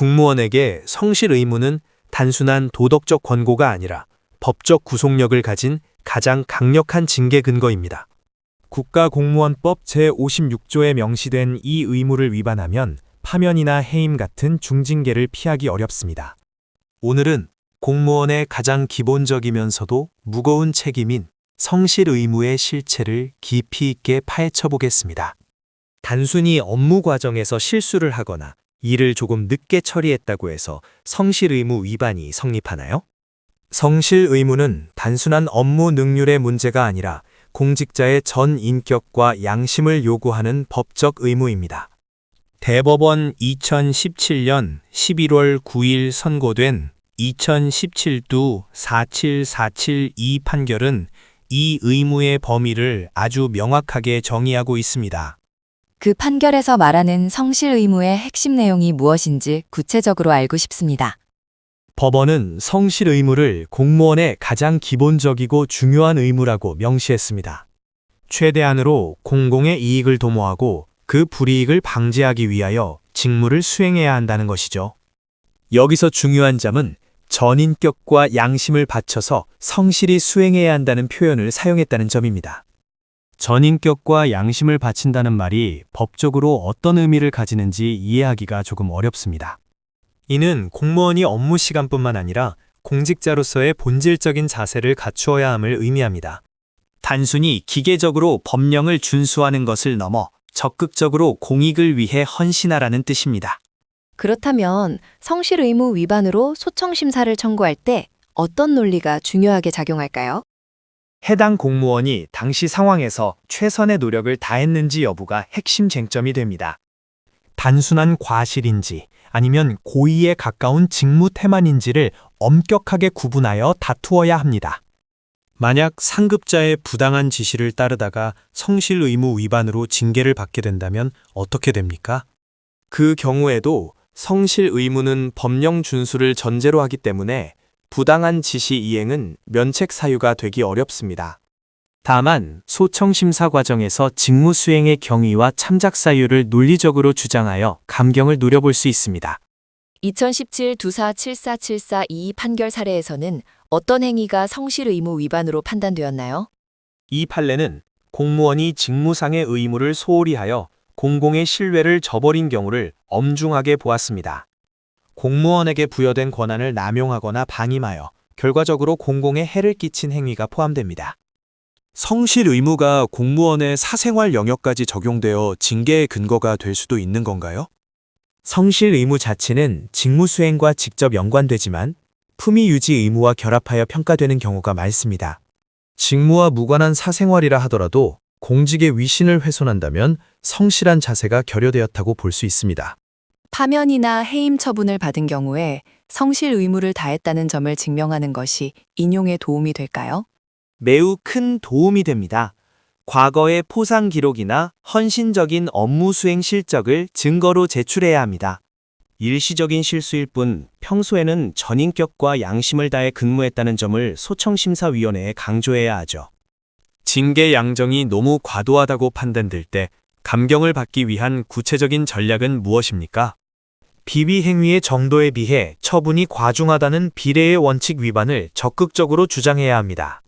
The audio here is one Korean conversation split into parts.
국무원에게 성실 의무는 단순한 도덕적 권고가 아니라 법적 구속력을 가진 가장 강력한 징계 근거입니다. 국가공무원법 제56조에 명시된 이 의무를 위반하면 파면이나 해임 같은 중징계를 피하기 어렵습니다. 오늘은 공무원의 가장 기본적이면서도 무거운 책임인 성실 의무의 실체를 깊이 있게 파헤쳐 보겠습니다. 단순히 업무 과정에서 실수를 하거나 일을 조금 늦게 처리했다고 해서 성실 의무 위반이 성립하나요? 성실 의무는 단순한 업무 능률의 문제가 아니라 공직자의 전 인격과 양심을 요구하는 법적 의무입니다. 대법원 2017년 11월 9일 선고된 2017두 47472 판결은 이 의무의 범위를 아주 명확하게 정의하고 있습니다. 그 판결에서 말하는 성실 의무의 핵심 내용이 무엇인지 구체적으로 알고 싶습니다. 법원은 성실 의무를 공무원의 가장 기본적이고 중요한 의무라고 명시했습니다. 최대한으로 공공의 이익을 도모하고 그 불이익을 방지하기 위하여 직무를 수행해야 한다는 것이죠. 여기서 중요한 점은 전인격과 양심을 바쳐서 성실히 수행해야 한다는 표현을 사용했다는 점입니다. 전인격과 양심을 바친다는 말이 법적으로 어떤 의미를 가지는지 이해하기가 조금 어렵습니다. 이는 공무원이 업무 시간뿐만 아니라 공직자로서의 본질적인 자세를 갖추어야 함을 의미합니다. 단순히 기계적으로 법령을 준수하는 것을 넘어 적극적으로 공익을 위해 헌신하라는 뜻입니다. 그렇다면 성실 의무 위반으로 소청심사를 청구할 때 어떤 논리가 중요하게 작용할까요? 해당 공무원이 당시 상황에서 최선의 노력을 다했는지 여부가 핵심 쟁점이 됩니다. 단순한 과실인지 아니면 고의에 가까운 직무 태만인지를 엄격하게 구분하여 다투어야 합니다. 만약 상급자의 부당한 지시를 따르다가 성실 의무 위반으로 징계를 받게 된다면 어떻게 됩니까? 그 경우에도 성실 의무는 법령 준수를 전제로 하기 때문에 부당한 지시 이행은 면책 사유가 되기 어렵습니다. 다만 소청심사 과정에서 직무 수행의 경위와 참작 사유를 논리적으로 주장하여 감경을 누려볼 수 있습니다. 2017 두사747422 판결 사례에서는 어떤 행위가 성실 의무 위반으로 판단되었나요? 이 판례는 공무원이 직무상의 의무를 소홀히 하여 공공의 신뢰를 저버린 경우를 엄중하게 보았습니다. 공무원에게 부여된 권한을 남용하거나 방임하여 결과적으로 공공에 해를 끼친 행위가 포함됩니다. 성실 의무가 공무원의 사생활 영역까지 적용되어 징계의 근거가 될 수도 있는 건가요? 성실 의무 자체는 직무 수행과 직접 연관되지만 품위 유지 의무와 결합하여 평가되는 경우가 많습니다. 직무와 무관한 사생활이라 하더라도 공직의 위신을 훼손한다면 성실한 자세가 결여되었다고 볼 수 있습니다. 파면이나 해임 처분을 받은 경우에 성실 의무를 다했다는 점을 증명하는 것이 인용에 도움이 될까요? 매우 큰 도움이 됩니다. 과거의 포상 기록이나 헌신적인 업무 수행 실적을 증거로 제출해야 합니다. 일시적인 실수일 뿐 평소에는 전인격과 양심을 다해 근무했다는 점을 소청심사위원회에 강조해야 하죠. 징계 양정이 너무 과도하다고 판단될 때 감경을 받기 위한 구체적인 전략은 무엇입니까? 비위 행위의 정도에 비해 처분이 과중하다는 비례의 원칙 위반을 적극적으로 주장해야 합니다.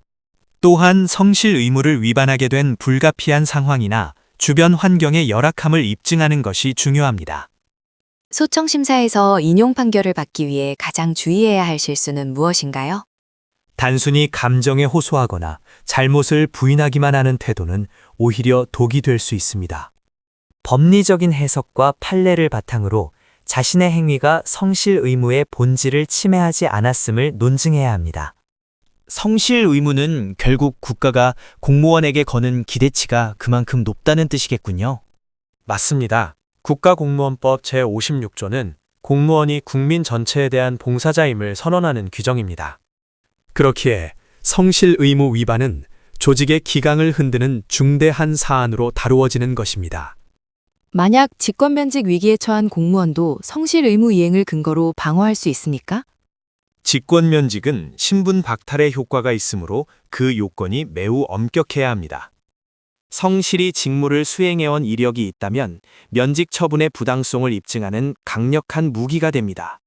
또한 성실 의무를 위반하게 된 불가피한 상황이나 주변 환경의 열악함을 입증하는 것이 중요합니다. 소청심사에서 인용 판결을 받기 위해 가장 주의해야 할 실수는 무엇인가요? 단순히 감정에 호소하거나 잘못을 부인하기만 하는 태도는 오히려 독이 될 수 있습니다. 법리적인 해석과 판례를 바탕으로 자신의 행위가 성실 의무의 본질을 침해하지 않았음을 논증해야 합니다. 성실 의무는 결국 국가가 공무원에게 거는 기대치가 그만큼 높다는 뜻이겠군요. 맞습니다. 국가공무원법 제56조는 공무원이 국민 전체에 대한 봉사자임을 선언하는 규정입니다. 그렇기에 성실 의무 위반은 조직의 기강을 흔드는 중대한 사안으로 다루어지는 것입니다. 만약 직권면직 위기에 처한 공무원도 성실 의무 이행을 근거로 방어할 수 있습니까? 직권면직은 신분 박탈의 효과가 있으므로 그 요건이 매우 엄격해야 합니다. 성실히 직무를 수행해온 이력이 있다면 면직 처분의 부당성을 입증하는 강력한 무기가 됩니다.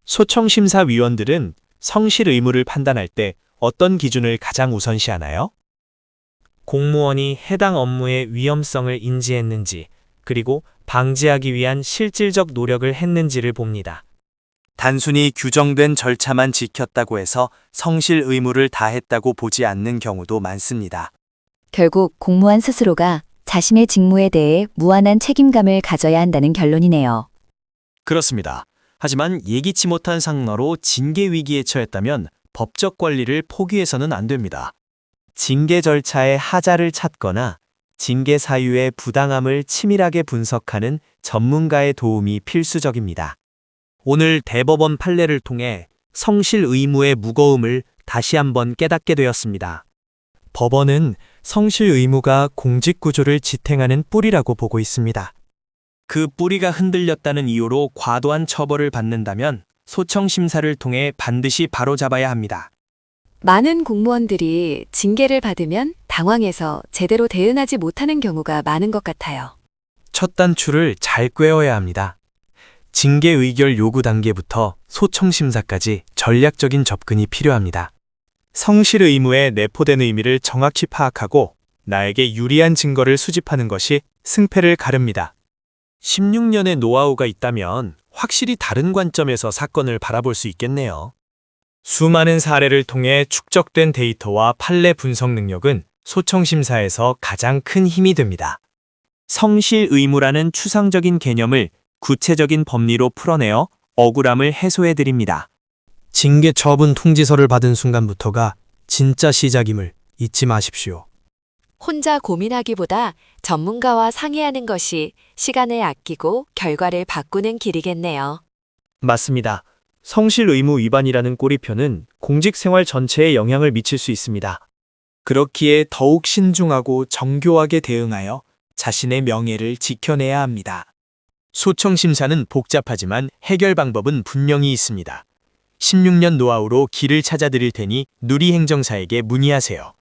소청심사위원들은 성실 의무를 판단할 때 어떤 기준을 가장 우선시하나요? 공무원이 해당 업무의 위험성을 인지했는지, 그리고 방지하기 위한 실질적 노력을 했는지를 봅니다. 단순히 규정된 절차만 지켰다고 해서 성실 의무를 다했다고 보지 않는 경우도 많습니다. 결국 공무원 스스로가 자신의 직무에 대해 무한한 책임감을 가져야 한다는 결론이네요. 그렇습니다. 하지만 예기치 못한 상황으로 징계 위기에 처했다면 법적 권리를 포기해서는 안 됩니다. 징계 절차의 하자를 찾거나 징계 사유의 부당함을 치밀하게 분석하는 전문가의 도움이 필수적입니다. 오늘 대법원 판례를 통해 성실 의무의 무거움을 다시 한번 깨닫게 되었습니다. 법원은 성실 의무가 공직구조를 지탱하는 뿌리라고 보고 있습니다. 그 뿌리가 흔들렸다는 이유로 과도한 처벌을 받는다면 소청심사를 통해 반드시 바로잡아야 합니다. 많은 공무원들이 징계를 받으면 당황해서 제대로 대응하지 못하는 경우가 많은 것 같아요. 첫 단추를 잘 꿰어야 합니다. 징계 의결 요구 단계부터 소청심사까지 전략적인 접근이 필요합니다. 성실 의무에 내포된 의미를 정확히 파악하고 나에게 유리한 증거를 수집하는 것이 승패를 가릅니다. 16년의 노하우가 있다면 확실히 다른 관점에서 사건을 바라볼 수 있겠네요. 수많은 사례를 통해 축적된 데이터와 판례 분석 능력은 소청심사에서 가장 큰 힘이 됩니다. 성실 의무라는 추상적인 개념을 구체적인 법리로 풀어내어 억울함을 해소해드립니다. 징계 처분 통지서를 받은 순간부터가 진짜 시작임을 잊지 마십시오. 혼자 고민하기보다 전문가와 상의하는 것이 시간을 아끼고 결과를 바꾸는 길이겠네요. 맞습니다. 성실 의무 위반이라는 꼬리표는 공직생활 전체에 영향을 미칠 수 있습니다. 그렇기에 더욱 신중하고 정교하게 대응하여 자신의 명예를 지켜내야 합니다. 소청심사는 복잡하지만 해결 방법은 분명히 있습니다. 16년 노하우로 길을 찾아드릴 테니 누리행정사에게 문의하세요.